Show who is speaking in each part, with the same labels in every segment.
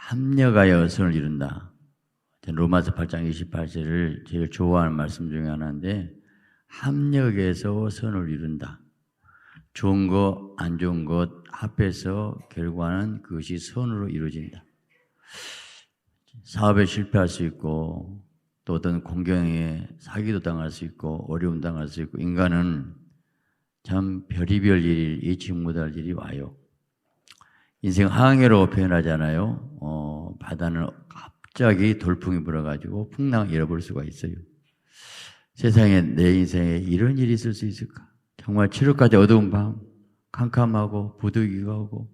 Speaker 1: 합력하여 선을 이룬다. 로마서 8장 28절을 제일 좋아하는 말씀 중에 하나인데, 합력해서 선을 이룬다. 좋은 것, 안 좋은 것 합해서 결과는 그것이 선으로 이루어진다. 사업에 실패할 수 있고, 또 어떤 공경에 사기도 당할 수 있고, 어려움 당할 수 있고, 인간은 참 별의별 일이 예측 못할 일이 와요. 인생 항해로 표현하잖아요. 바다는 갑자기 돌풍이 불어가지고 풍랑을 잃어버릴 수가 있어요. 세상에 내 인생에 이런 일이 있을 수 있을까? 정말 칠흑까지 어두운 밤, 캄캄하고 부득이가 오고,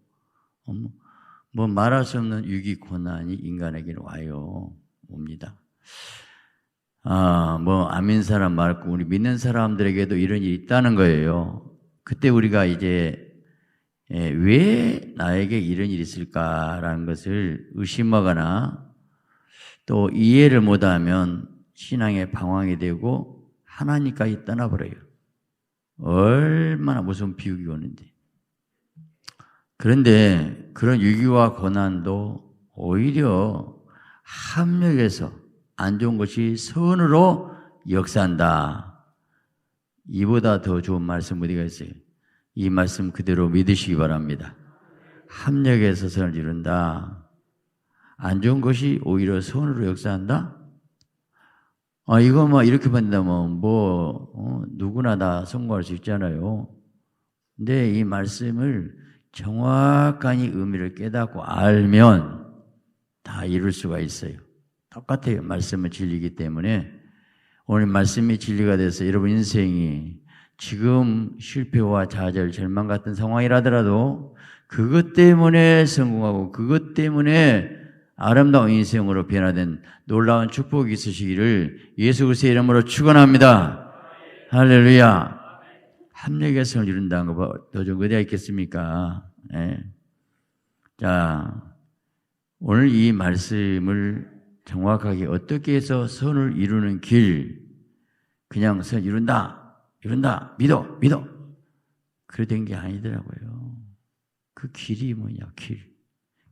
Speaker 1: 뭐 말할 수 없는 위기 고난이 인간에게는 와요. 옵니다. 뭐 안 믿는 사람 말고 우리 믿는 사람들에게도 이런 일이 있다는 거예요. 그때 우리가 이제 왜 나에게 이런 일이 있을까라는 것을 의심하거나 또 이해를 못하면 신앙의 방황이 되고 하나님까지 떠나버려요. 얼마나 무서운 비극이 오는데. 그런데 그런 위기와 고난도 오히려 합력해서 안 좋은 것이 선으로 역사한다. 이보다 더 좋은 말씀 어디가 있어요? 이 말씀 그대로 믿으시기 바랍니다. 합력해서 선을 이룬다. 안 좋은 것이 오히려 선으로 역사한다? 이거 뭐 이렇게 본다면 누구나 다 성공할 수 있잖아요. 근데 이 말씀을 정확하게 의미를 깨닫고 알면 다 이룰 수가 있어요. 똑같아요. 말씀은 진리이기 때문에 오늘 말씀이 진리가 돼서 여러분 인생이 지금 실패와 좌절, 절망 같은 상황이라더라도 그것 때문에 성공하고 그것 때문에 아름다운 인생으로 변화된 놀라운 축복이 있으시기를 예수 그리스도의 이름으로 축원합니다. 할렐루야. 합력의 선을 이룬다는 거 더 좀 어디가 있겠습니까? 네. 자, 오늘 이 말씀을 정확하게 어떻게 해서 선을 이루는 길, 그냥 선 이룬다, 믿어. 그래 된 게 아니더라고요. 그 길이 뭐냐,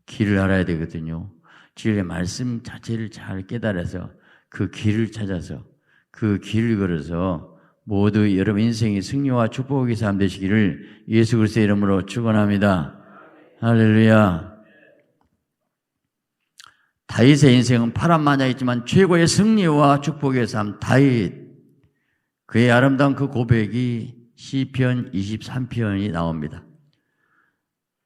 Speaker 1: 길을 알아야 되거든요. 진리의 말씀 자체를 잘 깨달아서 그 길을 찾아서 그 길을 걸어서 모두 여러분 인생의 승리와 축복의 삶 되시기를 예수 그리스도의 이름으로 축원합니다. 할렐루야. 다윗의 인생은 파란만장했지만 최고의 승리와 축복의 삶 다윗, 그의 아름다운 그 고백이 시편 23편이 나옵니다.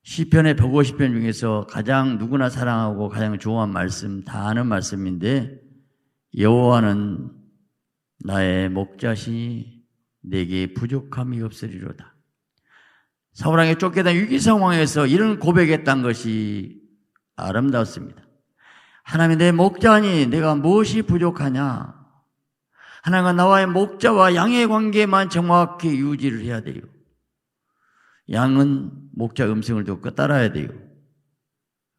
Speaker 1: 시편의 150편 중에서 가장 누구나 사랑하고 가장 좋아하는 말씀, 다 아는 말씀인데, 여호와는 나의 목자시니 내게 부족함이 없으리로다. 사울왕에 쫓겨난 위기 상황에서 이런 고백했던 것이 아름답습니다. 하나님이 내 목자니 내가 무엇이 부족하냐? 하나님과 나와의 목자와 양의 관계만 정확히 유지를 해야 돼요. 양은 목자 음성을 듣고 따라야 돼요.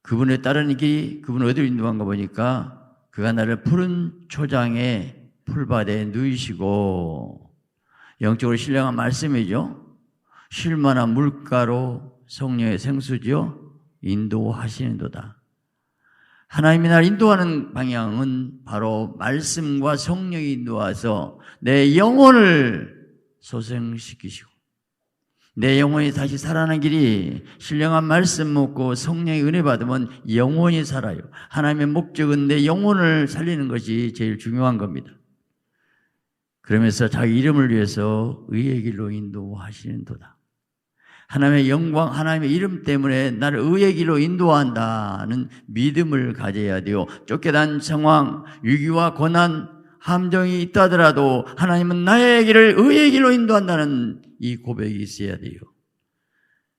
Speaker 1: 그분을 따르는 길이 그분을 어디로 인도한가 보니까 그가 나를 푸른 초장에 풀밭에 누이시고, 영적으로 신령한 말씀이죠. 쉴만한 물가로 성령의 생수지요 인도하시는도다. 하나님이 나를 인도하는 방향은 바로 말씀과 성령이 인도와서 내 영혼을 소생시키시고 내 영혼이 다시 살아나는 길이 신령한 말씀 먹고 성령의 은혜 받으면 영혼이 살아요. 하나님의 목적은 내 영혼을 살리는 것이 제일 중요한 겁니다. 그러면서 자기 이름을 위해서 의의 길로 인도하시는 도다. 하나님의 영광, 하나님의 이름 때문에 나를 의의 길로 인도한다는 믿음을 가져야 돼요. 쫓겨난 상황, 위기와 고난, 함정이 있다 하더라도 하나님은 나의 길을 의의 길로 인도한다는 이 고백이 있어야 돼요.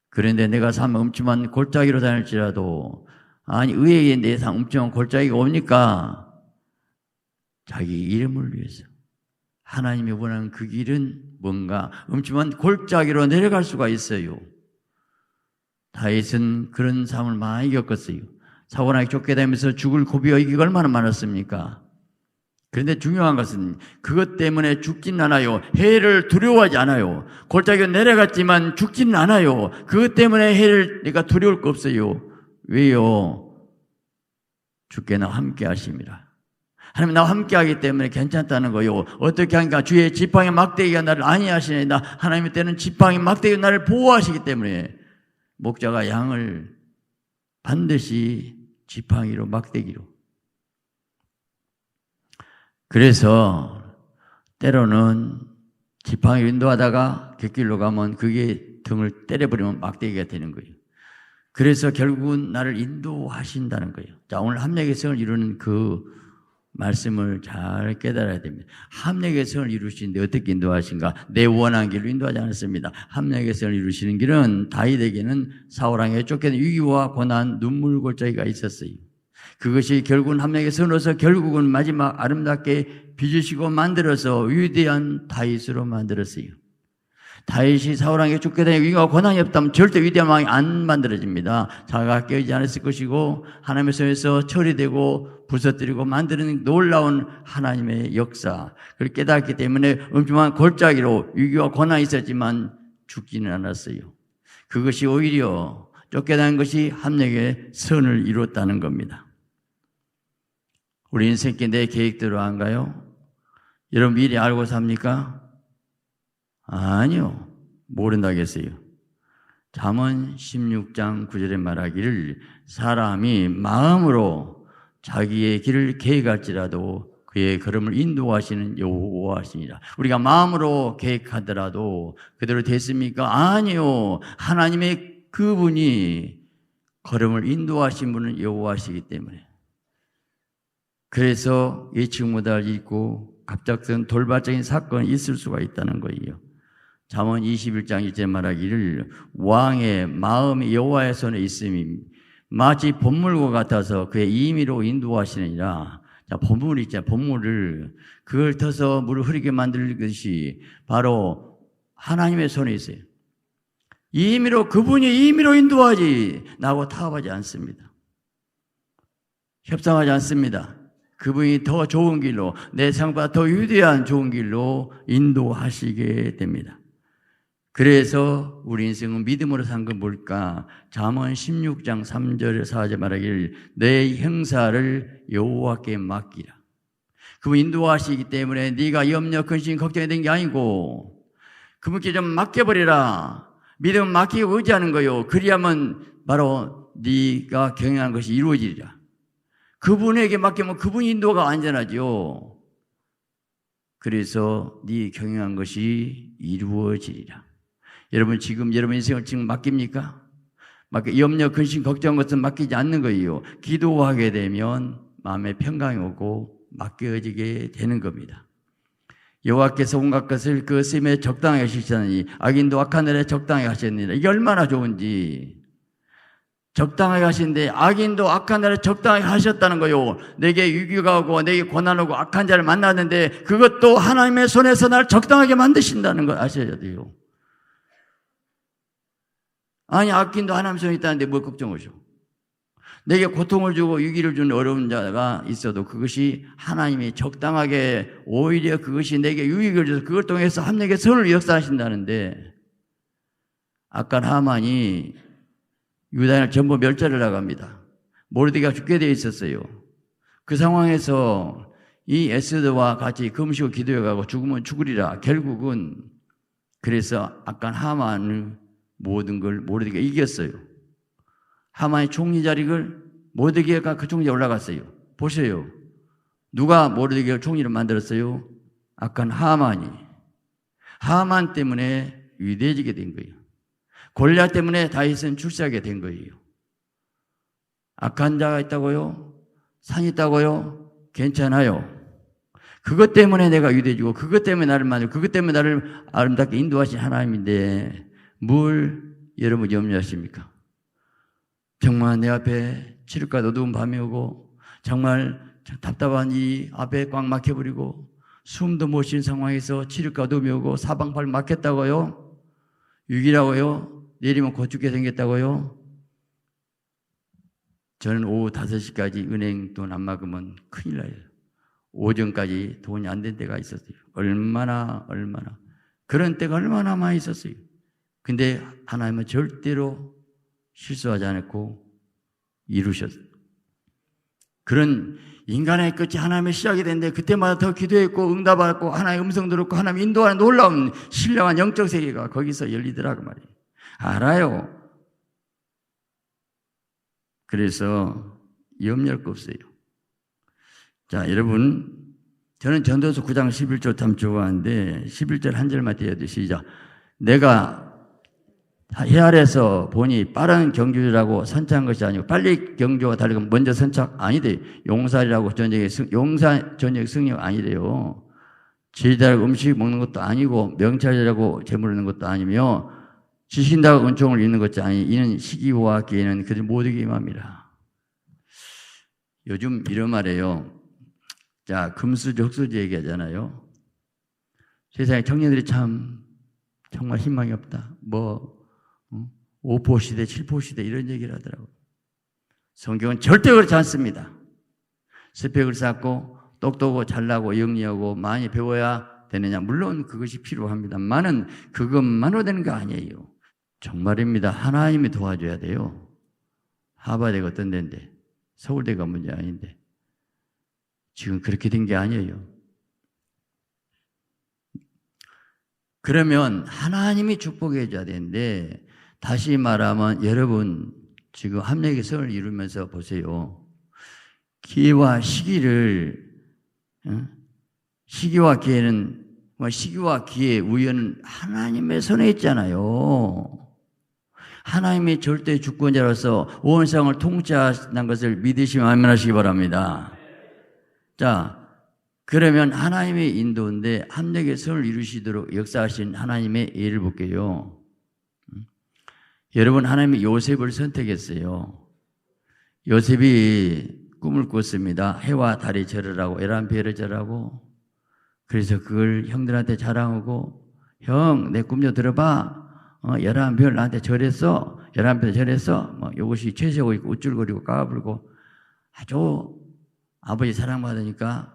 Speaker 1: 그런데 내가 삶 음침한 골짜기로 다닐지라도, 의의 길에 내 삶 음침한 골짜기가 옵니까? 자기 이름을 위해서. 하나님이 원하는 그 길은 뭔가 음침한 골짜기로 내려갈 수가 있어요. 다윗은 그런 삶을 많이 겪었어요. 사고나게 쫓겨다니면서 죽을 고비와 위기가 얼마나 많았습니까? 그런데 중요한 것은 그것 때문에 죽지는 않아요. 해를 두려워하지 않아요. 골짜기로 내려갔지만 죽지는 않아요. 그것 때문에 해를 내가 두려울 거 없어요. 왜요? 주께 나와 함께 하심이라. 하나님 나와 함께 하기 때문에 괜찮다는 거요. 어떻게 하니까 주의 지팡이 막대기가 나를 안위하시나이다. 하나님의 때는 지팡이 막대기가 나를 보호하시기 때문에 목자가 양을 반드시 지팡이로 막대기로. 그래서 때로는 지팡이로 인도하다가 곁길로 가면 그게 등을 때려버리면 막대기가 되는 거예요. 그래서 결국은 나를 인도하신다는 거예요. 자, 오늘 합력의 성을 이루는 그 말씀을 잘 깨달아야 됩니다. 합력의 성을 이루시는데 어떻게 인도하신가? 내 원하는 길로 인도하지 않았습니다. 합력의 성을 이루시는 길은 다윗에게는 사울왕에게 쫓겨난 위기와 고난, 눈물 골짜기가 있었어요. 그것이 결국은 합력의 성으로서 결국은 마지막 아름답게 빚으시고 만들어서 위대한 다윗으로 만들었어요. 다윗이 사울왕에게 쫓겨다니고 위기와 고난이 없다면 절대 위대한 왕이 안 만들어집니다. 자가 깨어지지 않았을 것이고 하나님의 손에서 처리되고 부서뜨리고 만드는 놀라운 하나님의 역사, 그걸 깨닫기 때문에 엄청난 골짜기로 위기와 고난이 있었지만 죽지는 않았어요. 그것이 오히려 쫓겨다닌 것이 합력의 선을 이뤘다는 겁니다. 우리 인생께 내 계획대로 한가요? 여러분 미리 알고 삽니까? 아니요. 모른다겠어요. 잠언 16장 9절에 말하기를 사람이 마음으로 자기의 길을 계획할지라도 그의 걸음을 인도하시는 여호와시니라. 우리가 마음으로 계획하더라도 그대로 됐습니까? 아니요. 하나님의 그분이 걸음을 인도하신 분은 여호와시기 때문에. 그래서 예측 못할 있고 갑작스런 돌발적인 사건이 있을 수가 있다는 거예요. 잠언 21장 1절 말하기를 왕의 마음이 여호와의 손에 있음이 마치 봇물과 같아서 그의 임의로 인도하시느니라. 자, 봇물 있잖아요. 봇물을 그걸 터서 물을 흐르게 만들 것이 바로 하나님의 손에 있어요. 임의로 그분이 임의로 인도하지 나하고 타협하지 않습니다. 협상하지 않습니다. 그분이 더 좋은 길로 내 생각보다 더 위대한 좋은 길로 인도하시게 됩니다. 그래서 우리 인생은 믿음으로 산 건 뭘까? 잠언 16장 3절 4절 말하기를 내 형사를 여호와께 맡기라. 그분 인도하시기 때문에 네가 염려, 근심, 걱정이 된 게 아니고 그분께 좀 맡겨버리라. 믿음은 맡기고 의지하는 거요. 그리하면 바로 네가 경영한 것이 이루어지리라. 그분에게 맡기면 그분 인도가 안전하죠. 그래서 네 경영한 것이 이루어지리라. 여러분 지금 여러분 인생을 지금 맡깁니까? 염려, 근심, 걱정 것은 맡기지 않는 거예요. 기도하게 되면 마음에 평강이 오고 맡겨지게 되는 겁니다. 여호와께서 온갖 것을 그 쓰임에 적당하게 하시자니 악인도 악한 일에 적당하게 하셨느니라. 이게 얼마나 좋은지. 적당하게 하시는데 악인도 악한 자를 적당하게 하셨다는 거요. 내게 위기가 오고 내게 고난 오고 악한 자를 만났는데 그것도 하나님의 손에서 나를 적당하게 만드신다는 걸 아셔야 돼요. 아니 악인도 하나님의 손에 있다는데 뭘 걱정하셔. 내게 고통을 주고 위기를 주는 어려운 자가 있어도 그것이 하나님이 적당하게 오히려 그것이 내게 유익을 줘서 그걸 통해서 합력의 선을 역사하신다는데 악한 하만이 유다인을 전부 멸절을 나갑니다. 모르드게가 죽게 되어 있었어요. 그 상황에서 이 에스더와 같이 금식하고 기도해가고 죽으면 죽으리라. 결국은 그래서 악한 하만의 모든 걸 모르드게가 이겼어요. 하만의 총리 자리를 모르드게가 그 총리에 올라갔어요. 보세요. 누가 모르드게를 총리로 만들었어요? 악한 하만이. 하만 때문에 위대해지게 된 거예요. 골리앗 때문에 다윗은 출세하게 된 거예요. 악한 자가 있다고요? 산이 있다고요? 괜찮아요. 그것 때문에 내가 위대해지고 그것 때문에 나를 만들고 그것 때문에 나를 아름답게 인도하신 하나님인데 뭘 여러분 염려하십니까? 정말 내 앞에 칠흑과 어두운 밤이 오고 정말 답답한 이 앞에 꽉 막혀버리고 숨도 못 쉴 상황에서 칠흑과 어둠이 오고 사방팔 막혔다고요? 위기라고요? 내리면 곧 죽게 생겼다고요? 저는 오후 5시까지 은행 돈 안 막으면 큰일 나요. 오전까지 돈이 안 된 때가 있었어요. 얼마나 그런 때가 얼마나 많이 있었어요. 근데 하나님은 절대로 실수하지 않았고 이루셨어요. 그런 인간의 끝이 하나님의 시작이 되는데 그때마다 더 기도했고 응답받고 하나님의 음성 들었고 하나님 인도하는 놀라운 신령한 영적 세계가 거기서 열리더라고 말이에요. 알아요. 그래서 염려할 거 없어요. 자, 여러분, 저는 전도서 9장 11절 참 좋아하는데 11절 한 절만 띄워도 시작. 내가 해 아래서 보니 빠른 경주라고 선창한 것이 아니고 빨리 경주가 달리고 먼저 선착 아니대. 용살이라고 용사 전역의 승리가 아니래요. 제자라고 음식 먹는 것도 아니고 명찰이라고 재물 얻는 것도 아니며 지신다고 은총을 입는 것도 아니 이는 시기와 기회는 그들 모두에게 임함이라. 요즘 이런 말이에요. 자, 금수저 흑수저 얘기하잖아요. 세상에 청년들이 참 정말 희망이 없다. 5포 시대, 7포 시대 이런 얘기를 하더라고요. 성경은 절대 그렇지 않습니다. 스펙을 쌓고 똑똑하고 잘나고 영리하고 많이 배워야 되느냐? 물론 그것이 필요합니다만은 그것만으로 되는 거 아니에요. 정말입니다. 하나님이 도와줘야 돼요. 하버드가 어떤 데인데 서울대가 문제 아닌데 지금 그렇게 된 게 아니에요. 그러면 하나님이 축복해 줘야 되는데 다시 말하면 여러분 지금 합력의 성을 이루면서 보세요. 기회와 시기를 시기와 기회는 시기와 기회 우연은 하나님의 손에 있잖아요. 하나님이 절대 주권자로서 온 세상을 통치하는 것을 믿으시면 아멘하시기 바랍니다. 자, 그러면 하나님의 인도인데 합력의 선을 이루시도록 역사하신 하나님의 예를 볼게요. 여러분, 하나님이 요셉을 선택했어요. 요셉이 꿈을 꿨습니다. 해와 달이 절하라고, 에란 별을 절하고. 그래서 그걸 형들한테 자랑하고, 형, 내 꿈 좀 들어봐. 11별 나한테 절했어. 11별 절했어. 이것이 최세고 있고 우쭐거리고 까불고 아주 아버지 사랑받으니까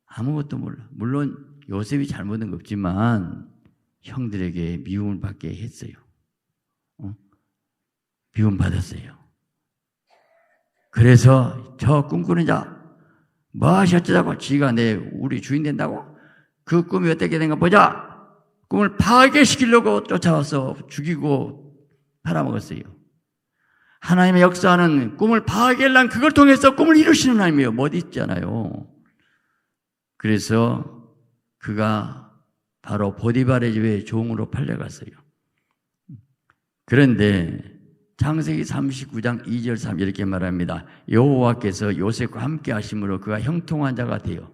Speaker 1: 아무것도 몰라. 물론 요셉이 잘못한 거 없지만 형들에게 미움을 받게 했어요. 미움 받았어요. 그래서 저 꿈꾸는 자, 뭐 하셨자고 지가 우리 주인 된다고? 그 꿈이 어떻게 된가 보자. 꿈을 파괴시키려고 쫓아와서 죽이고 팔아먹었어요. 하나님의 역사는 꿈을 파괴하려면 그걸 통해서 꿈을 이루시는 하나님이에요. 못 있잖아요. 그래서 그가 바로 보디발의 집에 종으로 팔려갔어요. 그런데 창세기 39장 2절 3 이렇게 말합니다. 여호와께서 요셉과 함께 하심으로 그가 형통한 자가 되어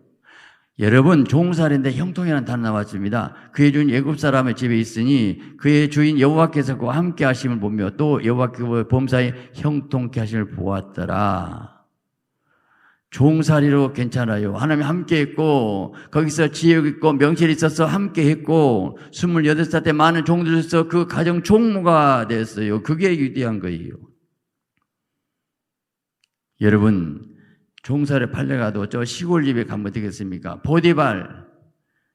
Speaker 1: 여러분 종살인데 형통이라는 단어 나왔습니다. 그의 주인 애굽 사람의 집에 있으니 그의 주인 여호와께서 그와 함께 하심을 보며 또 여호와께서 범사에 형통케 하심을 보았더라. 종살이로 괜찮아요. 하나님 함께 했고 거기서 지혜가 있고 명철이 있어서 함께 했고 28살 때 많은 종들이 있어서 그 가정 총무가 됐어요. 그게 위대한 거예요. 여러분 종살에 팔려가도 저 시골 집에 가면 되겠습니까? 보디발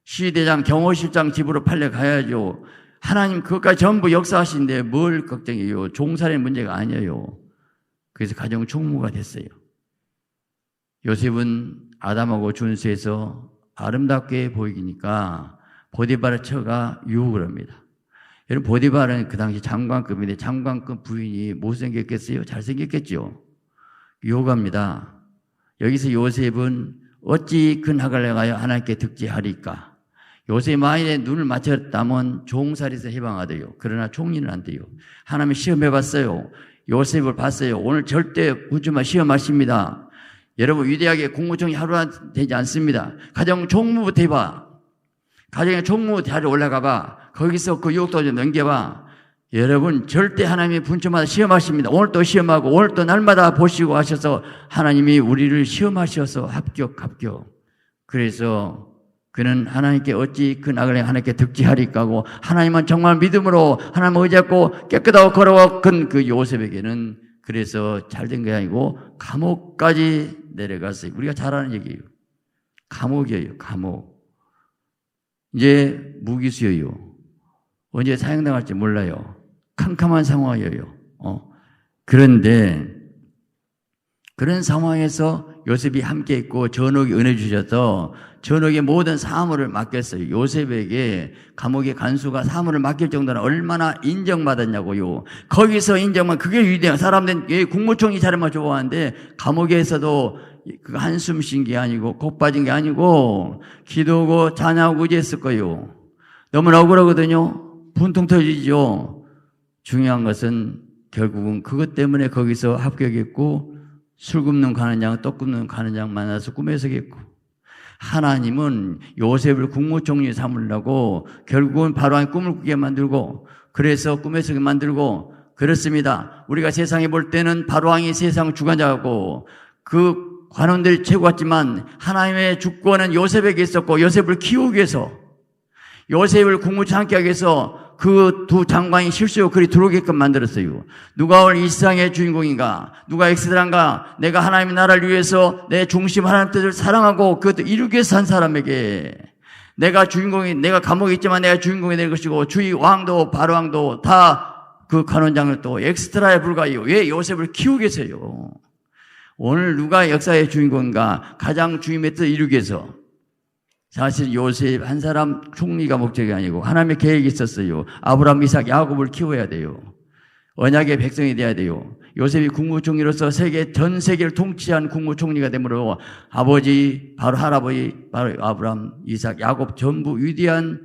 Speaker 1: 시대장 경호실장 집으로 팔려가야죠. 하나님 그것까지 전부 역사하시는데 뭘 걱정해요. 종살의 문제가 아니에요. 그래서 가정 총무가 됐어요. 요셉은 아담하고 준수해서 아름답게 보이니까 보디발의 처가 유혹을 합니다. 여러분 보디발은 그 당시 장관급인데 장관급 부인이 못생겼겠어요? 잘생겼겠죠? 유혹합니다. 여기서 요셉은 어찌 큰 학을 내가여 하나님께 득지하리까? 요셉이 만일에 눈을 맞췄다면 종살이에서 해방하대요. 그러나 총리는 안 돼요. 하나님이 시험해봤어요. 요셉을 봤어요. 오늘 절대 묻지마 시험하십니다. 여러분 위대하게 공무총이 하루가 되지 않습니다. 가정 총무부터 해봐. 가정의 총무 자리에 올라가봐. 거기서 그 유혹도 좀 넘겨봐. 여러분 절대 하나님이 분초마다 시험하십니다. 오늘 또 시험하고 오늘 또 날마다 보시고 하셔서 하나님이 우리를 시험하셔서 합격. 그래서 그는 하나님께 어찌 그 낙을 하나님께 득지하리까 하고 하나님은 정말 믿음으로 하나님을 의지하고 깨끗하고 걸어간 그 요셉에게는 그래서 잘된 게 아니고 감옥까지 내려갔어요. 우리가 잘 아는 얘기예요. 감옥이에요. 감옥. 이제 무기수여요. 언제 사형당할지 몰라요. 캄캄한 상황이에요. 그런데 그런 상황에서 요셉이 함께 있고 전옥이 은혜 주셔서 전옥의 모든 사물을 맡겼어요. 요셉에게 감옥의 간수가 사물을 맡길 정도는 얼마나 인정받았냐고요. 거기서 인정만 그게 위대한 사람들은 국무총리 자리만 좋아하는데 감옥에서도 그 한숨 쉰 게 아니고 곡 빠진 게 아니고 기도하고 찬양하고 의지했을 거예요. 너무나 억울하거든요. 분통 터지죠. 중요한 것은 결국은 그것 때문에 거기서 합격했고 술 굽는 가는 장, 떡 굽는 가는 장 만나서 꿈에 서겠고 하나님은 요셉을 국무총리 삼으려고 결국은 바로왕의 꿈을 꾸게 만들고 그래서 꿈에 서게 만들고 그렇습니다. 우리가 세상에 볼 때는 바로왕이 세상 주관자고 그 관원들이 최고 같지만 하나님의 주권은 요셉에게 있었고 요셉을 키우기 위해서 요셉을 국무총리 함께 하기 위해서 그 두 장관이 실수요 글이 들어오게끔 만들었어요. 누가 오늘 이 세상의 주인공인가? 누가 엑스드란가? 내가 하나님의 나라를 위해서 내 중심 하나님 뜻을 사랑하고 그것도 이루기 위해서 한 사람에게 내가 주인공이 내가 감옥에 있지만 내가 주인공이 될 것이고 주의 왕도 바로왕도 다 그 관원장을 또 엑스트라에 불과해요. 왜 요셉을 키우기 위해서요? 오늘 누가 역사의 주인공인가? 가장 주님의 뜻을 이루기 위해서 사실 요셉 한 사람 총리가 목적이 아니고 하나님의 계획이 있었어요. 아브라함, 이삭, 야곱을 키워야 돼요. 언약의 백성이 돼야 돼요. 요셉이 국무총리로서 전 세계를 통치한 국무총리가 되므로 아버지, 바로 할아버지, 바로 아브라함, 이삭, 야곱 전부 위대한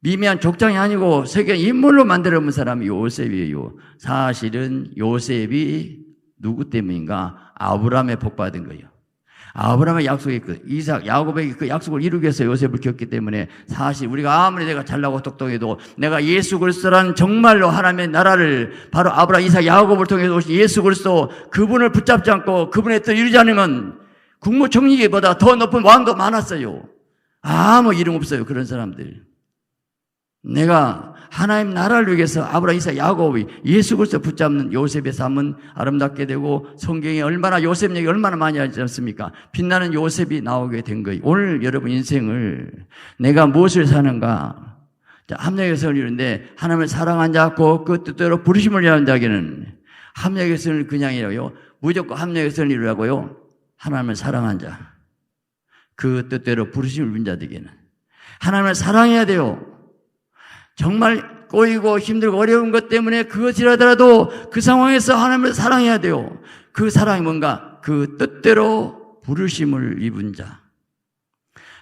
Speaker 1: 미미한 족장이 아니고 세계 인물로 만들어놓은 사람이 요셉이에요. 사실은 요셉이 누구 때문인가? 아브라함의 복 받은 거예요. 아브라함의 약속이 이삭, 야곱에게 그 약속을 이루기 위해서 요셉을 키웠기 때문에 사실 우리가 아무리 내가 잘나고 똑똑해도 내가 예수 그리스도라는 정말로 하나님의 나라를 바로 아브라함, 이삭, 야곱을 통해서 오신 예수 그리스도 그분을 붙잡지 않고 그분의 뜻을 이루지 않으면 국무총리보다 더 높은 왕도 많았어요. 아무 이름 없어요. 그런 사람들. 내가 하나님 나라를 위해서 아브라함, 이삭, 야곱이 예수 그리스도 붙잡는 요셉의 삶은 아름답게 되고 성경에 얼마나 요셉 얘기 얼마나 많이 하지 않습니까? 빛나는 요셉이 나오게 된 거예요. 오늘 여러분 인생을 내가 무엇을 사는가? 합력의 선을 이루는데 하나님을 사랑한 자고 그 뜻대로 부르심을 위한 자에게는 합력의 선을 그냥이라고요. 무조건 합력의 선을 이루라고요. 하나님을 사랑한 자. 그 뜻대로 부르심을 위한 자에게는 하나님을 사랑해야 돼요. 정말 꼬이고 힘들고 어려운 것 때문에 그것이라더라도 그 상황에서 하나님을 사랑해야 돼요. 그 사랑이 뭔가? 그 뜻대로 부르심을 입은 자.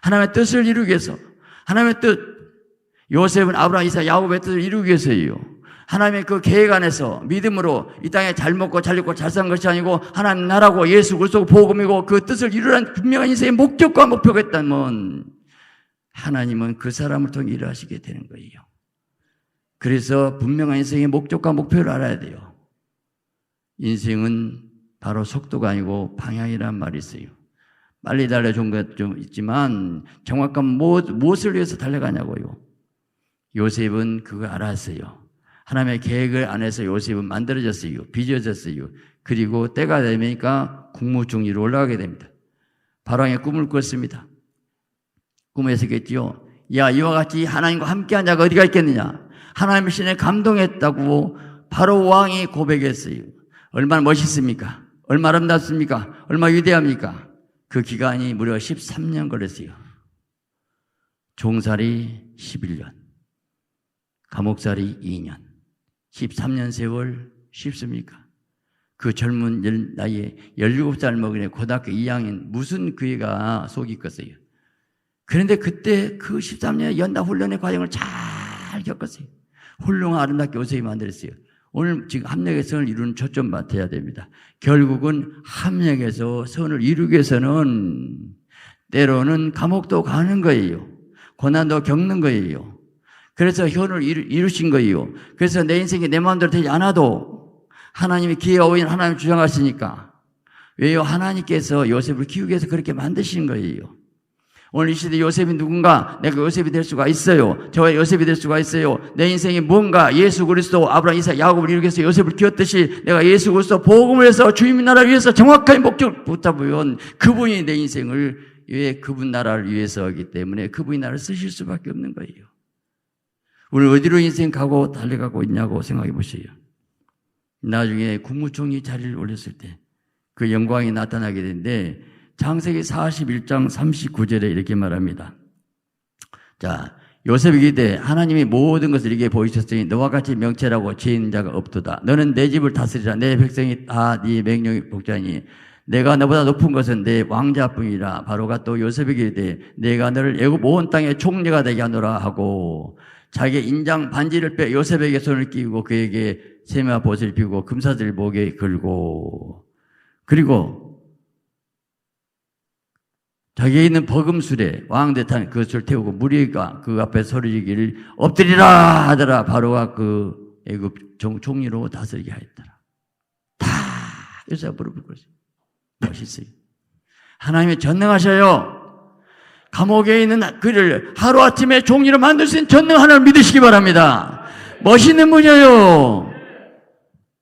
Speaker 1: 하나님의 뜻을 이루기 위해서 하나님의 뜻 요셉은 아브라함, 이삭, 야곱의 뜻을 이루기 위해서예요. 하나님의 그 계획 안에서 믿음으로 이 땅에 잘 먹고 잘 입고 잘 사는 것이 아니고 하나님 나라고 예수 그리스도 복음이고 그 뜻을 이루라는 분명한 인생의 목적과 목표가 있다면 하나님은 그 사람을 통해 일하시게 되는 거예요. 그래서 분명한 인생의 목적과 목표를 알아야 돼요. 인생은 바로 속도가 아니고 방향이란 말이 있어요. 빨리 달려준 것 좀 있지만 정확한 무엇을 위해서 달려가냐고요. 요셉은 그거 알았어요. 하나님의 계획을 안에서 요셉은 만들어졌어요. 빚어졌어요. 그리고 때가 되니까 국무총리로 올라가게 됩니다. 바로왕의 꿈을 꿨습니다. 꿈에서겠지요. 야, 이와 같이 하나님과 함께한 자가 어디가 있겠느냐? 하나님의 신에 감동했다고 바로 왕이 고백했어요. 얼마나 멋있습니까? 얼마나 아름답습니까? 얼마나 위대합니까? 그 기간이 무려 13년 걸렸어요. 종살이 11년, 감옥살이 2년, 13년 세월 쉽습니까? 그 젊은 나이에 17살 먹은 고등학교 2학년 무슨 그 애가 속이 있겠어요. 그런데 그때 그 13년의 연다 훈련의 과정을 잘 겪었어요. 훌륭한 아름답게 요셉이 만들었어요. 오늘 지금 합력의 선을 이루는 초점 맡아야 됩니다. 결국은 합력에서 선을 이루기 위해서는 때로는 감옥도 가는 거예요. 고난도 겪는 거예요. 그래서 현을 이루신 거예요. 그래서 내 인생이 내 마음대로 되지 않아도 하나님이 기회와 오인 하나님 주장하시니까 왜요? 하나님께서 요셉을 키우기 위해서 그렇게 만드신 거예요. 오늘 이 시대 요셉이 누군가? 내가 요셉이 될 수가 있어요. 저와 요셉이 될 수가 있어요. 내 인생이 뭔가 예수 그리스도 아브라함, 이삭, 야곱을 이루기 위해서 요셉을 키웠듯이 내가 예수 그리스도 복음을 해서 주님의 나라를 위해서 정확한 목적을 붙잡으면 그분이 내 인생을 왜 그분 나라를 위해서 하기 때문에 그분이 나를 쓰실 수밖에 없는 거예요. 오늘 어디로 인생 가고 달려가고 있냐고 생각해 보세요. 나중에 국무총리 자리를 올렸을 때 그 영광이 나타나게 되는데 창세기 41장 39절에 이렇게 말합니다. 자, 요셉이 이르되 하나님이 모든 것을 이게 보이셨으니 너와 같이 명철하고 지혜 있는 자가 없도다. 너는 내 집을 다스리라. 내 백성이 다 네 명령이 복자니 내가 너보다 높은 것은 내 왕자뿐이라. 바로가 또 요셉에게 이르되 내가 너를 애굽 온 땅의 총리가 되게 하노라 하고 자기의 인장 반지를 빼 요셉에게 손을 끼우고 그에게 세마 벗을 피우고 금사슬 목에 걸고 그리고 자기에 있는 버금술에 왕대탄 그것을 태우고 무리가 그 앞에 소리지기를 엎드리라 하더라. 바로가 그 애굽 총리로 다스리게 하였더라. 다 요셉 무릎을 꿇었어요. 멋있어요. 하나님이 전능하셔요. 감옥에 있는 그를 하루아침에 종리로 만들 수 있는 전능 하나님을 믿으시기 바랍니다. 멋있는 분이에요.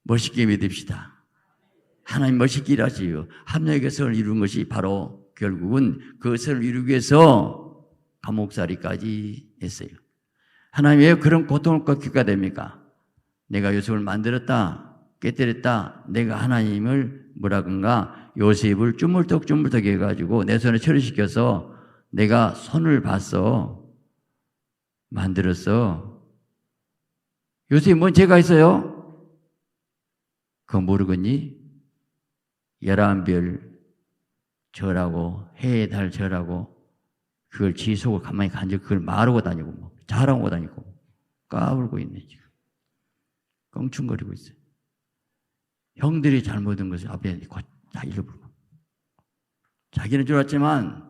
Speaker 1: 멋있게 믿읍시다. 하나님 멋있게 일하시요. 합력의 선을 이룬 것이 바로 결국은 그것을 이루기 위해서 감옥살이까지 했어요. 하나님 왜 그런 고통을 겪게 됩니까? 내가 요셉을 만들었다, 깨뜨렸다, 내가 하나님을 뭐라건가 요셉을 쭈물떡 해가지고 내 손에 처리시켜서 내가 손을 봤어, 만들었어. 요셉이 뭔 죄가 있어요? 그거 모르겠니? 11별 절하고 해에 달 절하고 그걸 지속을 가만히 간적 그걸 말하고 다니고 뭐 자랑하고 다니고 까불고 있네 지금. 껑충거리고 있어요. 형들이 잘못한 것을 앞에 다 잃어버리고 자기는 줄 알았지만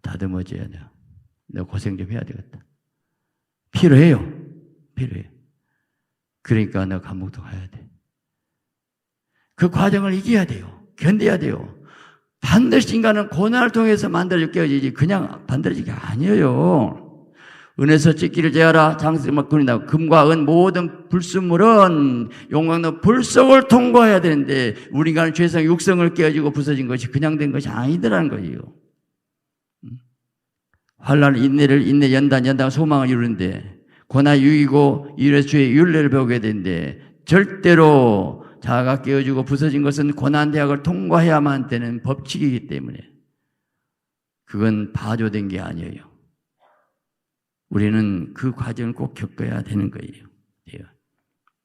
Speaker 1: 다듬어져야 돼요. 내가 고생 좀 해야 되겠다. 필요해요. 필요해요. 그러니까 내가 감옥도 가야 돼. 그 과정을 이겨야 돼요. 견뎌야 돼요. 반드시 인간은 고난을 통해서 만들어질 깨어지지 그냥 만들어질 게 아니에요. 은에서 찢기를 제하라. 장수막 군이다. 금과 은 모든 불순물은 용광로 불 속을 통과해야 되는데 우리 인간은 죄성 육성을 깨어지고 부서진 것이 그냥 된 것이 아니더라는 거예요. 환난 인내를 인내 연단 소망을 이루는데 고난 유익이고 이래주의 윤례를 배우게 되는데 절대로 자아가 깨어지고 부서진 것은 고난대학을 통과해야만 되는 법칙이기 때문에 그건 봐줘된 게 아니에요. 우리는 그 과정을 꼭 겪어야 되는 거예요.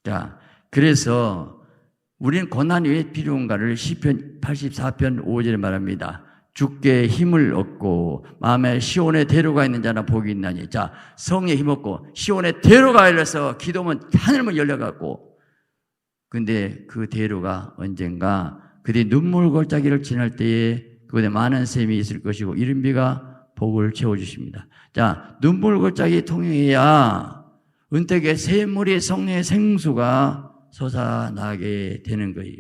Speaker 1: 자, 그래서 우리는 고난이 왜 필요한가를 시편 84편 5절에 말합니다. 주께 힘을 얻고 마음에 시온의 대로가 있는 자나 복이 있나니. 자, 성에 힘 얻고 시온의 대로가 열려서 기도면 하늘문 열려갖고 근데 그 대로가 언젠가 그들이 눈물 골짜기를 지날 때에 그곳에 많은 샘이 있을 것이고 이른 비가 복을 채워주십니다. 자, 눈물 골짜기 통해야 은택의 샘물이 성령의 생수가 솟아나게 되는 거예요.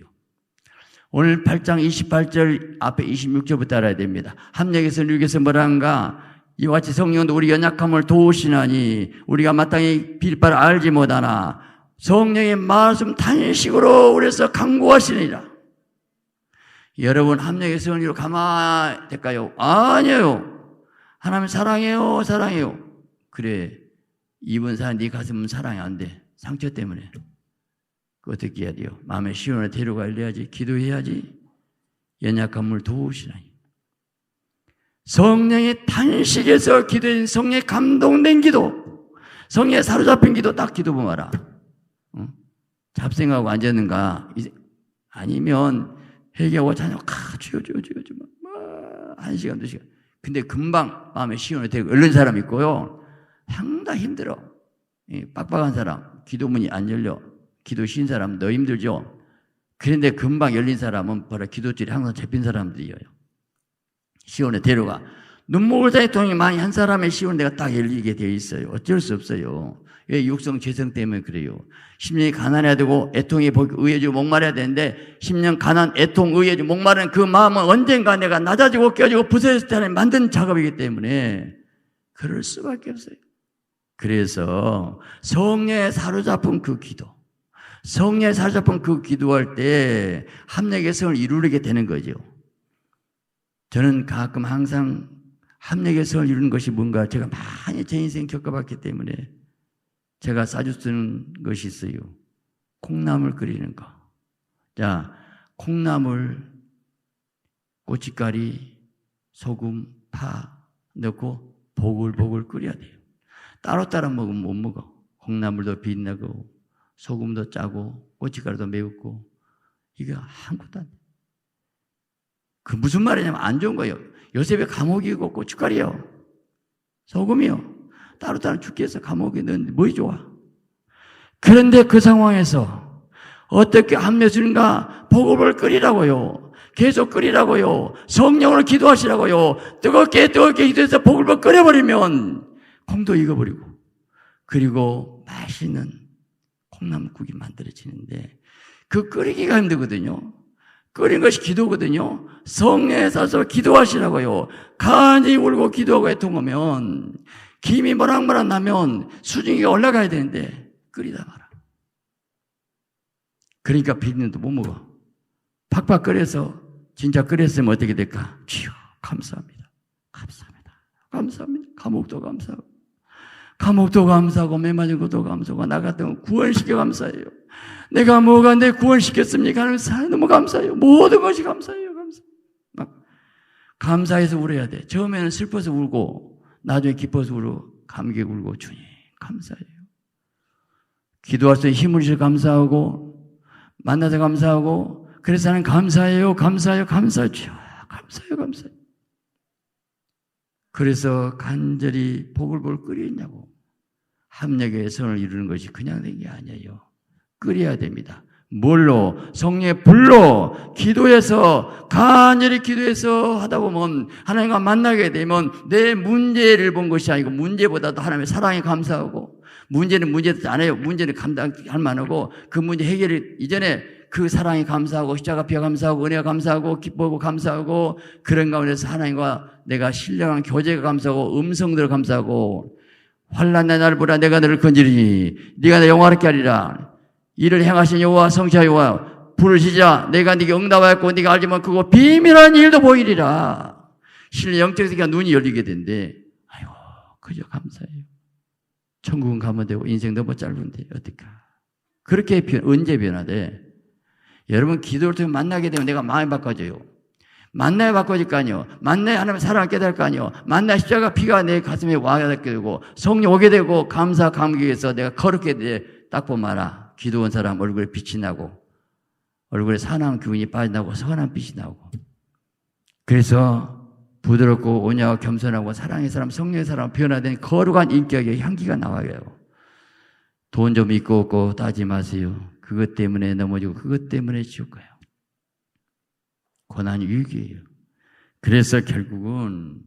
Speaker 1: 오늘 8장 28절 앞에 26절부터 알아야 됩니다. 합력에서 뉴에서 뭐란가 이와 같이 성령은 우리 연약함을 도우시나니 우리가 마땅히 빌 바를 알지 못하나 성령의 말씀 탄식으로 우리에서 강구하시니라. 여러분 합력의 성령으로 가만히 될까요? 아니에요. 하나님 사랑해요. 사랑해요. 그래 입은 사람 네 가슴은 사랑이 안 돼. 상처 때문에. 어떻게 해야 돼요? 마음에 시온의 대로가 열려야지. 기도해야지. 연약함을 도우시나니. 성령의 탄식에서 기도인 성령의 감동된 기도, 성령에 사로잡힌 기도 딱 기도 보마라. 잡생하고 앉았는가? 아니면 회개하고 자녀 주여 한 시간, 2시간. 근데 금방 마음에 시온의 대로가 열린 사람 있고요. 상당히 힘들어. 빡빡한 사람, 기도문이 안 열려. 기도 쉰 사람 더 힘들죠. 그런데 금방 열린 사람은 바로 기도줄이 항상 잡힌 사람들이에요. 시온의 대로가 눈물 대통령이 많이 한 사람의 시온 대가 딱 열리게 되어 있어요. 어쩔 수 없어요. 왜? 육성 죄성 때문에 그래요. 10년이 가난해야 되고 애통이 의해지고 목마려야 되는데 10년 가난, 애통, 의해지고 목마른 그 마음은 언젠가 내가 낮아지고 깨어지고 부서졌을 때 만든 작업이기 때문에 그럴 수밖에 없어요. 그래서 성령에 사로잡힌 그 기도, 성령에 사로잡힌 그 기도할 때 합력의 성을 이루게 되는 거죠. 저는 가끔 항상 합력의 성을 이루는 것이 뭔가 제가 많이 제 인생 겪어봤기 때문에 제가 싸주 쓰는 것이 있어요. 콩나물 끓이는 거. 자, 콩나물, 고춧가리, 소금, 파 넣고 보글보글 끓여야 돼요. 따로따로 먹으면 못 먹어. 콩나물도 빛나고 소금도 짜고 고춧가루도 매웠고 이게 아무것도 안 돼. 그 무슨 말이냐면 안 좋은 거예요. 요셉의 감옥이고 고춧가루요, 소금이요. 따로따로 죽게 해서 감옥에 넣는데 뭐이 좋아. 그런데 그 상황에서 어떻게 합류하시는가? 보글보글 끓이라고요. 계속 끓이라고요. 성령으로 기도하시라고요. 뜨겁게 기도해서 보글보글 끓여버리면 콩도 익어버리고, 그리고 맛있는 콩나물국이 만들어지는데 그 끓이기가 힘들거든요. 끓인 것이 기도거든요. 성령에 사서 기도하시라고요. 간절히 울고 기도하고 애통하면 김이 모락모락 나면 수증기가 올라가야 되는데 끓이다 마라. 그러니까 비린내도 못 먹어. 팍팍 끓여서 진짜 끓였으면 어떻게 될까? 주여 감사합니다. 감사합니다. 감사합니다. 감옥도 감사하고 감옥도 감사하고 매 맞은 것도 감사하고 나 같은 거 구원시켜 감사해요. 내가 뭐가 내 구원시켰습니까? 하나님 사랑해 너무 감사해요. 모든 것이 감사해요. 막 감사해서 울어야 돼. 처음에는 슬퍼서 울고 나중에 기뻐서 울고 감격에 울고 주님 감사해요. 기도할 때 힘을 주셔서 감사하고 만나서 감사하고 그래서 나는 감사해요. 감사해요. 감사해요. 감사해요. 감사해요. 그래서 간절히 보글보글 끓이냐고. 합력의 선을 이루는 것이 그냥 된 게 아니에요. 끓여야 됩니다. 뭘로? 성령의 불로 기도해서 간절히 기도해서 하다 보면 하나님과 만나게 되면 내 문제를 본 것이 아니고 문제보다도 하나님의 사랑에 감사하고 문제는 문제도 안 해요. 문제는 감당할 만하고 그 문제 해결을 이전에 그 사랑에 감사하고 십자가 피가 감사하고 은혜가 감사하고 기뻐하고 감사하고 그런 가운데서 하나님과 내가 신령한 교제가 감사하고 음성들을 감사하고 환난 내 나를 보라 내가 너를 건지리니 네가 내 영화롭게 하리라. 이를 행하신 여호와 성자 여호와 부르시자 내가 네게 응답하였고 네가 알지만 그거 비밀한 일도 보이리라. 실내 영적 세계가 눈이 열리게 된대. 아이고 그저 감사해요. 천국은 가면 되고 인생 너무 짧은데 어떡하. 그렇게 언제 변화돼? 여러분 기도를 통해 만나게 되면 내가 마음이 바꿔져요. 만나야 바꿔질 거 아니에요. 만나야 하나님의 사랑을 깨달을 거 아니에요. 만나야 십자가 피가 내 가슴에 와야 되고 성령 오게 되고 감사 감격에서 내가 거룩게 돼. 딱 보면 알아. 기도한 사람 얼굴에 빛이 나고 얼굴에 사나운 기운이 빠져나고 선한 빛이 나오고 그래서 부드럽고 온유하고 겸손하고 사랑의 사람 성령의 사람 변화된 거룩한 인격의 향기가 나와요. 돈 좀 있고 없고 따지 마세요. 그것 때문에 넘어지고 그것 때문에 지옥 가요. 고난이 위기예요. 그래서 결국은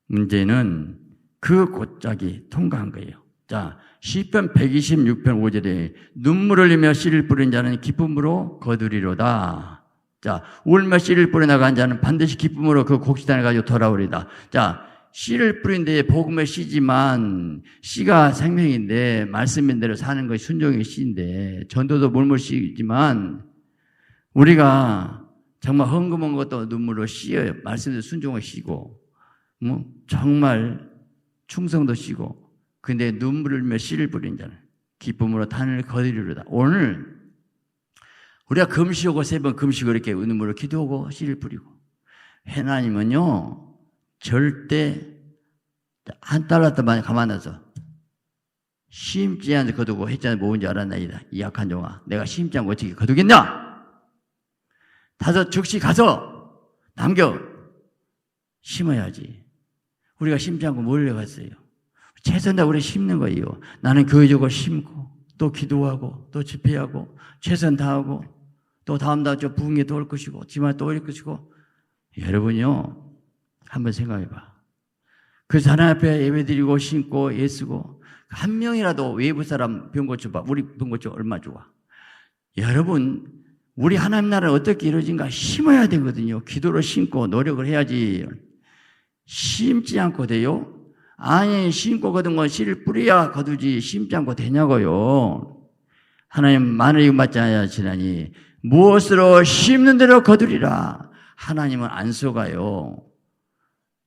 Speaker 1: 문제는 그 곧자기 통과한 거예요. 자, 시편 126편 5절에 눈물을 흘리며 씨를 뿌린 자는 기쁨으로 거두리로다. 자, 울며 씨를 뿌려나간 자는 반드시 기쁨으로 그 곡식단을 가지고 돌아오리다. 자, 씨를 뿌린 데에 복음의 씨지만 씨가 생명인데 말씀인 대로 사는 것이 순종의 씨인데 전도도 물물 씨지만 우리가 정말 헝금한 것도 눈물로 씨어요. 말씀대로 순종의 씨고 정말 충성도 씨고 근데 눈물을 흘리며 씨를 뿌린 자는 기쁨으로 단을 거두리로다. 오늘 우리가 금식하고 3번 금식을 이렇게 눈물을 기도하고 씨를 뿌리고 하나님은요 절대 한 달라도 많이 가만둬서 심지 않게 거두고 했잖아요. 뭔지 알았나이다. 이 약한 종아 내가 심지 않고 어떻게 거두겠냐. 다섯 즉시 가서 남겨 심어야지. 우리가 심지 않고 몰려갔어요. 최선을 다해 우리 심는 거예요. 나는 교회적으로 심고 또 기도하고 또 집회하고 최선 다하고 또 다음 달 저 부흥에 또 올 것이고 지만 또 올 것이고 여러분요 한번 생각해봐. 그래서 하나님 앞에 예배드리고 신고 애쓰고 한 명이라도 외부 사람 병 고쳐봐. 우리 병 고쳐 얼마 좋아. 여러분 우리 하나님 나라는 어떻게 이루어진가 심어야 되거든요. 기도로 심고 노력을 해야지. 심지 않고 돼요? 아니 심고 거둔 건 씨를 뿌려야 거두지 심지 않고 되냐고요. 하나님 마늘 맞지 않으시나니 무엇으로 심는 대로 거두리라. 하나님은 안 속아요.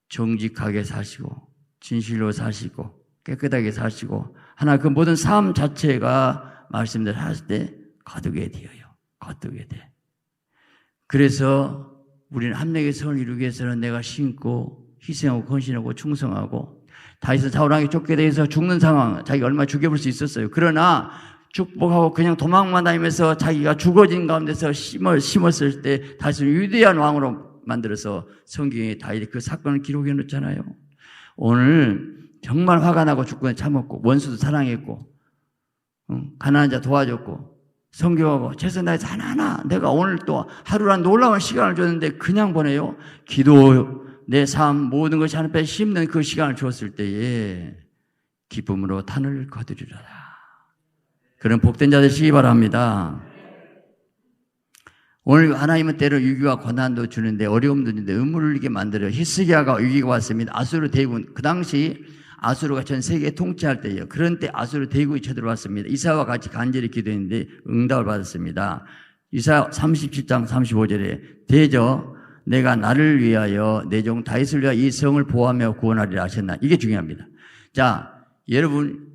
Speaker 1: 정직하게 사시고 진실로 사시고 깨끗하게 사시고 하나 그 모든 삶 자체가 말씀대로 하실 때 거두게 되어요. 거두게 돼. 그래서 우리는 함락의 성을 이루기 위해서는 내가 신고 희생하고 헌신하고 충성하고 다윗은 사울왕에게 쫓겨대서 죽는 상황, 자기가 얼마 죽여볼 수 있었어요. 그러나 축복하고 그냥 도망만 다니면서 자기가 죽어진 가운데서 심었을 때 다윗은 위대한 왕으로 만들어서 성경에 다윗이 그 사건을 기록해 놓잖아요. 오늘 정말 화가 나고 죽고 참았고 원수도 사랑했고 가난한 자 도와줬고 성교하고 최선 다해서 하나하나 내가 오늘 또 하루란 놀라운 시간을 줬는데 그냥 보내요. 기도, 내 삶, 모든 것이 하나님 앞에 심는 그 시간을 주었을 때에 기쁨으로 탄을 거두리라. 그런 복된 자 되시기 바랍니다. 오늘 하나님은 때로 위기와 고난도 주는데 어려움도 주는데 의문을 흘리게 만들어요. 히스기야가 위기가 왔습니다. 아수르 대군, 그 당시 아수르가 전 세계에 통치할 때예요. 그런 때 아수르 대군이 쳐들어왔습니다. 이사야와 같이 간절히 기도했는데 응답을 받았습니다. 이사야 37장 35절에 대저 내가 나를 위하여 내 종 다윗을 위하여 이 성을 보호하며 구원하리라 하셨나. 이게 중요합니다. 자, 여러분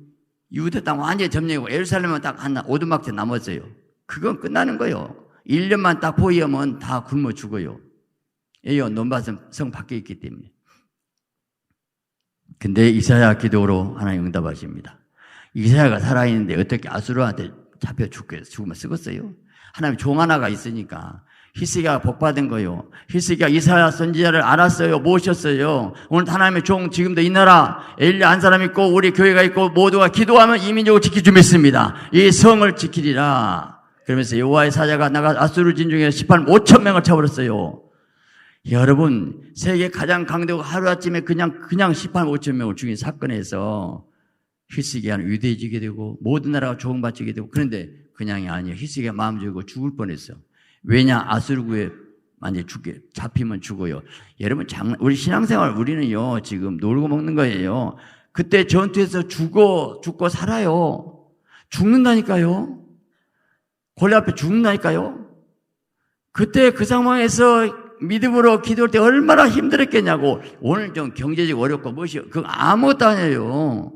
Speaker 1: 유대 땅 완전히 점령이고 예루살렘은 딱 하나 오두막대 남았어요. 그건 끝나는 거예요. 1년만 딱 포위하면 다 굶어 죽어요. 왜요? 논밭은 성 밖에 있기 때문에. 근데 이사야 기도로 하나님 응답하십니다. 이사야가 살아있는데 어떻게 아수르한테 잡혀 죽으면 쓰겠어요? 하나님 종 하나가 있으니까. 히스기야가 복받은 거요. 히스기야 이사야 선지자를 알았어요. 모셨어요. 오늘 하나님의 종 지금도 이 나라 엘리야 한 사람 있고 우리 교회가 있고 모두가 기도하면 이민족을 지킬 줄 믿습니다. 이 성을 지키리라. 그러면서 여호와의 사자가 나가 아수르 진중에 18만 5천 명을 쳐버렸어요. 여러분 세계 가장 강대국 하루아침에 그냥 18만 5천 명을 죽인 사건에서 히스기야는 위대해지게 되고 모든 나라가 조공받게 되고 그런데 그냥이 아니에요. 히스기야 마음 죽이고 죽을 뻔했어. 왜냐? 아수르구에 만약에 잡히면 죽어요. 여러분 우리 신앙생활 우리는요 지금 놀고 먹는 거예요. 그때 전투에서 죽고 살아요. 죽는다니까요. 골리앗 앞에 죽는다니까요. 그때 그 상황에서 믿음으로 기도할 때 얼마나 힘들었겠냐고. 오늘 좀 경제적 어렵고 무엇이 그거 아무것도 아니에요.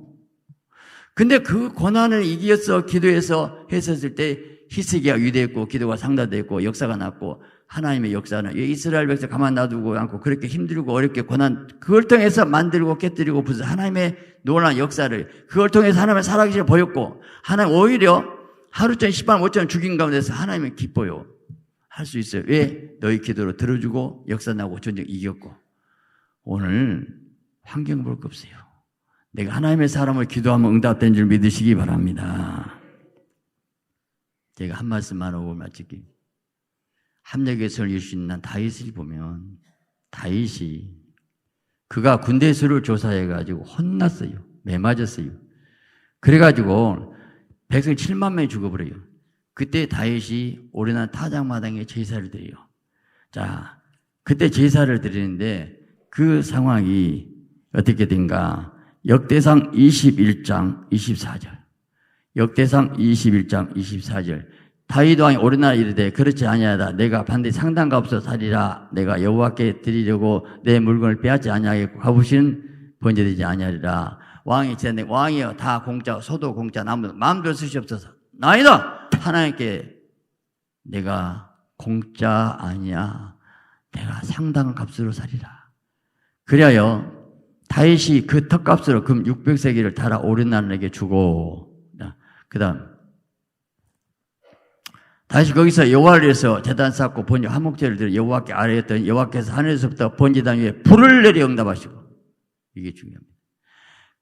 Speaker 1: 근데 그 고난을 이겨서 기도해서 했었을 때 히스기야 위대했고 기도가 상달됐고 역사가 났고 하나님의 역사는 이스라엘 백성 가만 놔두고 않고 그렇게 힘들고 어렵게 고난 그걸 통해서 만들고 깨뜨리고 부서 하나님의 놀라운 역사를 그걸 통해서 하나님의 살아계시를 보였고 하나님 오히려 하루 전에 10만 5천 죽인 가운데서 하나님은 기뻐요. 할 수 있어요. 왜? 너희 기도로 들어주고 역사 나고 전쟁 이겼고 오늘 환경 볼 거 없어요. 내가 하나님의 사람을 기도하면 응답된 줄 믿으시기 바랍니다. 제가 한 말씀만 하고 마치기. 함락의 성을 이룰 수 있는 다윗을 보면 다윗이 그가 군대 수를 조사해가지고 혼났어요. 매맞았어요. 그래가지고 백성 7만 명이 죽어버려요. 그때 다윗이 오르난 타작마당에 제사를 드려요. 자, 그때 제사를 드리는데 그 상황이 어떻게 된가? 역대상 21장 24절. 역대상 21장 24절. 다윗 왕이 오르나 이르되 그렇지 아니하다. 내가 반드시 상당가 없어 살리라. 내가 여호와께 드리려고 내 물건을 빼앗지 아니하겠고 갚으시는 번제되지 아니하리라. 왕이 지는데 왕이여 다 공짜 소도 공짜 나무도 마음대로 쓰시옵소서. 나이다. 하나님께 내가 공짜 아니야. 내가 상당한 값으로 살리라. 그리하여 다윗이 그 턱값으로 금 600세기를 달아 오르나에게 주고 그 다음 다시 거기서 여호와를 위해서 제단 쌓고 번제 화목제를 드려 여호와께 아뢰었더니 여호와께서 하늘에서부터 번제단 위에 불을 내려 응답하시고 이게 중요합니다.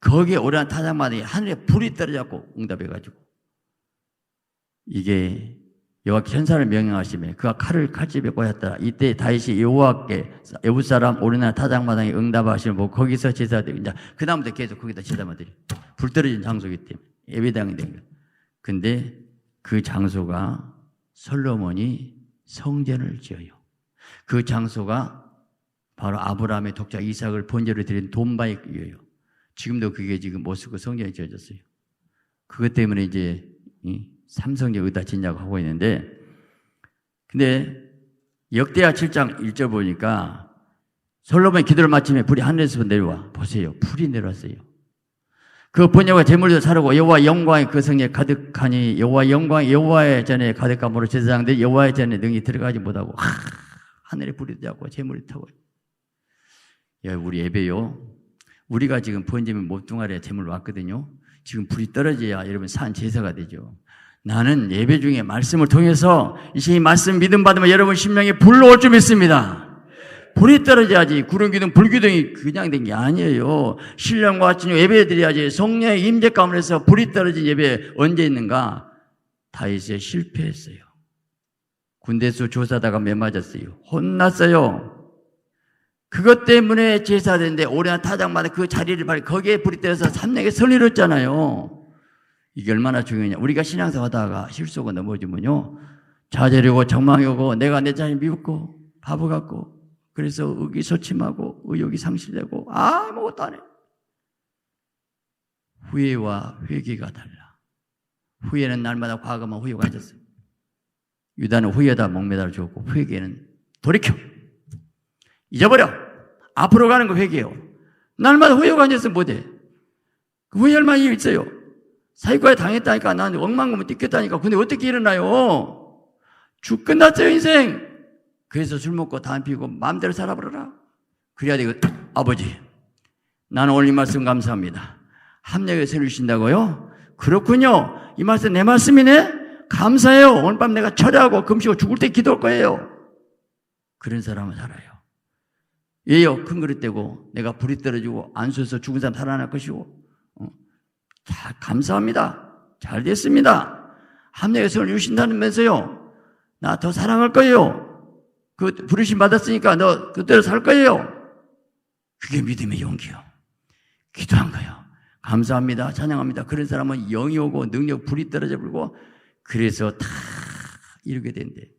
Speaker 1: 거기에 오르난 타작마당에 하늘에 불이 떨어졌고 응답해가지고 이게 여호와께 천사를 명령하시며 그가 칼을 칼집에 꽂았더라. 이때 다윗이 여호와께 여부 사람 오르난 타작마당에 응답하시며 보고 거기서 제사드리고 이제 그 다음부터 계속 거기다 제사만 드려. 불 떨어진 장소이기 때문에 예배당이 된 거예요. 근데 그 장소가 솔로몬이 성전을 지어요. 그 장소가 바로 아브라함의 독자 이삭을 번제로 드린 돈바에 이어요. 지금도 그게 지금 모스크 성전이 지어졌어요. 그것 때문에 이제 삼성제 의다 짓냐고 하고 있는데, 근데 역대하 7장 1절 보니까 솔로몬이 기도를 마치며 불이 하늘에서 내려와 보세요. 불이 내려왔어요. 그 번제와 제물도 사르고 여호와 영광이 그 성에 가득하니 여호와 영광이 여호와의 전에 가득함으로 제사장들이 여호와의 전에 능히 들어가지 못하고 하늘에 불이 되고 재물이 타고. 야, 우리 예배요. 우리가 지금 번제물 몸뚱아리에 재물 왔거든요. 지금 불이 떨어져야 여러분 산 제사가 되죠. 나는 예배 중에 말씀을 통해서 이 말씀 믿음 받으면 여러분 심령에 불로 올 줄 믿습니다. 불이 떨어져야지. 구름 기둥, 불 기둥이 그냥 된 게 아니에요. 신령과 같이 예배 드려야지. 성령의 임재 가운데서 불이 떨어진 예배 언제 있는가? 다윗이 실패했어요. 군대수 조사다가 매 맞았어요. 혼났어요. 그것 때문에 제사되는데 오래한 타작마다 그 자리를 발휘, 거기에 불이 떨어서 삼내게 설리렀잖아요. 이게 얼마나 중요하냐. 우리가 신앙생활 하다가 실수가 넘어지면요, 좌절이 오고 정망이 오고 내가 내 자신을 미웠고 바보 같고 그래서 의기소침하고 의욕이 상실되고 아무것도 안 해. 후회와 회개가 달라. 후회는 날마다 과거만 후회가 앉았어요. 유다는 후회다 목매달아 주었고 회개는 돌이켜. 잊어버려. 앞으로 가는 거 회개해요. 날마다 후회가 앉았으면 못해. 후회할 만이 있어요. 사기과에 당했다니까 난 억만금을 뜯겼다니까. 근데 어떻게 일어나요? 죽 끝났어요 인생. 그래서 술 먹고 담배 피우고 마음대로 살아버려라. 그래야 되고 아버지 나는 오늘 이 말씀 감사합니다. 합력에 세우신다고요? 그렇군요. 이 말씀 내 말씀이네? 감사해요. 오늘 밤 내가 철회하고 금식하고 죽을 때 기도할 거예요. 그런 사람은 살아요. 예요. 큰 그릇 떼고 내가 불이 떨어지고 안수해서 죽은 사람 살아날 것이고 자, 감사합니다. 잘 됐습니다. 합력에 세우신다면서요. 나 더 사랑할 거예요. 그 부르심 받았으니까 너 그대로 살 거예요. 그게 믿음의 용기요. 기도한 거예요. 감사합니다. 찬양합니다. 그런 사람은 영이 오고 능력 불이 떨어져 버리고 그래서 다 이루게 된대.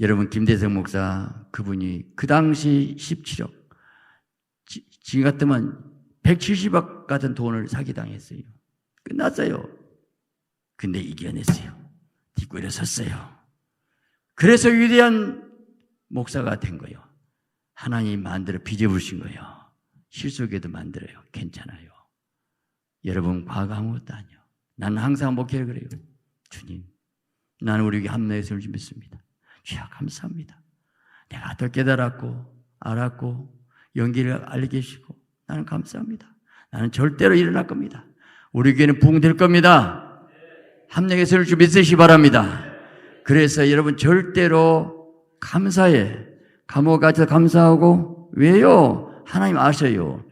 Speaker 1: 여러분 김대성 목사 그분이 그 당시 17억 지금 같으면 170억 같은 돈을 사기당했어요. 끝났어요. 근데 이겨냈어요. 딛고 일어섰어요. 그래서 위대한 목사가 된 거예요. 하나님이 만들어 빚어부신 거예요. 실속에도 만들어요. 괜찮아요. 여러분 과거 아무것도 아니요. 나는 항상 목회를 그래요. 주님 나는 우리에게 합력을 믿습니다. 주여 감사합니다. 내가 더 깨달았고 알았고 연기를 알게 해주시고 나는 감사합니다. 나는 절대로 일어날 겁니다. 우리 교회는 부흥될 겁니다. 합력의 세울 줄 믿으시기 바랍니다. 그래서 여러분 절대로 감사해. 감옥 가서 감사하고 왜요? 하나님 아셔요.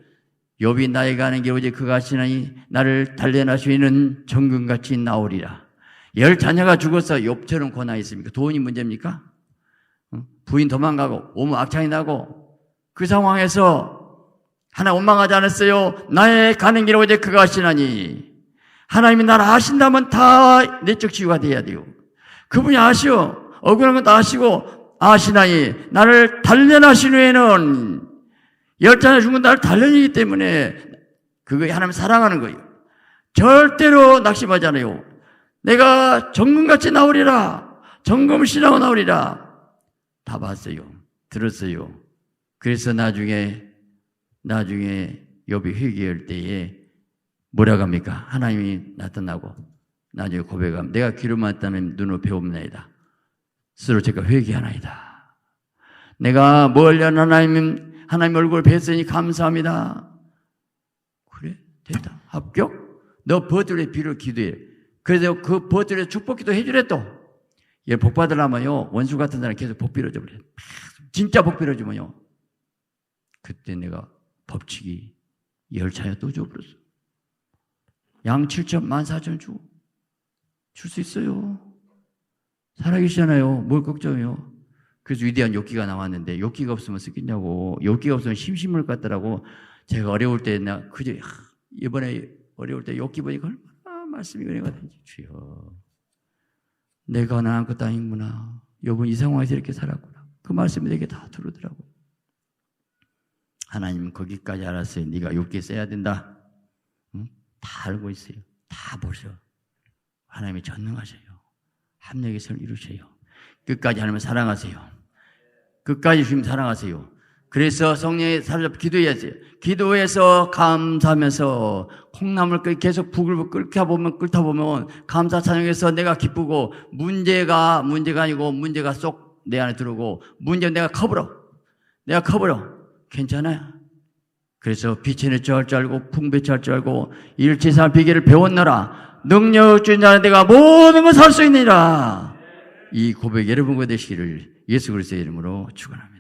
Speaker 1: 욥이 나에게 가는 길 오직 그가 하시나니 나를 단련하시는 정금같이 나오리라. 10 자녀가 죽어서 욥처럼 고난이 있습니까? 돈이 문제입니까? 부인 도망가고 오면 악창이 나고 그 상황에서 하나 원망하지 않았어요. 나의 가는 길 오직 그가 하시나니 하나님이 나를 아신다면 다 내적 치유가 돼야 돼요. 그분이 아시오. 억울한 건 다 아시고 아시나니 나를 단련하신 후에는 10 자녀 죽은 나를 단련이기 때문에 그게 하나님 사랑하는 거예요. 절대로 낙심하지 않아요. 내가 정금같이 나오리라. 정금을 신하고 나오리라. 다 봤어요. 들었어요. 그래서 나중에 욥이 회개할 때에 뭐라고 합니까? 하나님이 나타나고 나중에 고백하면 내가 기름 맞다는 눈으로 배웁나이다. 스스로 제가 회개하나이다. 내가 멀리한 하나님 얼굴을 뵀으니 감사합니다. 그래? 됐다. 합격? 너 버들의 비를 기도해. 그래서 그 버들의 축복 기도 해주래 또. 얘 복 받으려면요. 원수 같은 사람 계속 복 빌어줘 버려. 진짜 복 빌어주면요. 그때 내가 법칙이 10 자녀 또 줘버렸어. 양 7천 14,000 주고. 줄 수 있어요. 살아계시잖아요. 뭘 걱정해요. 그래서 위대한 욥기가 나왔는데 욥기가 없으면 쓰겠냐고. 욥기가 없으면 심심할 것 같더라고. 제가 어려울 때 그저 이번에 어려울 때 욥기 보니까 얼마나 말씀이 은혜가 되는지. 주여 내가 나한 것도 아니구나. 욥은 이 상황에서 이렇게 살았구나. 그 말씀이 내게 다 들어오더라고요. 하나님은 거기까지 알았어요. 네가 욥기 써야 된다. 응? 다 알고 있어요. 다 보셔. 하나님이 전능하셔요. 합력의 선을 이루셔요. 끝까지 하나님을 사랑하세요. 끝까지 주님 사랑하세요. 그래서 성령의 사로잡 기도해야지. 기도해서 감사하면서 콩나물 계속 북을 끓다 보면 감사 찬양해서 내가 기쁘고 문제가 아니고 문제가 쏙 내 안에 들어오고 문제는 내가 커버려. 괜찮아요. 그래서 빛의 줄 알고 풍배할 줄 알고 일치상 비결을 배웠노라. 능력 주인 자는 내가 모든 걸 살 수 있느니라. 이 고백 여러분과 되시기를 예수 그리스도의 이름으로 축원합니다.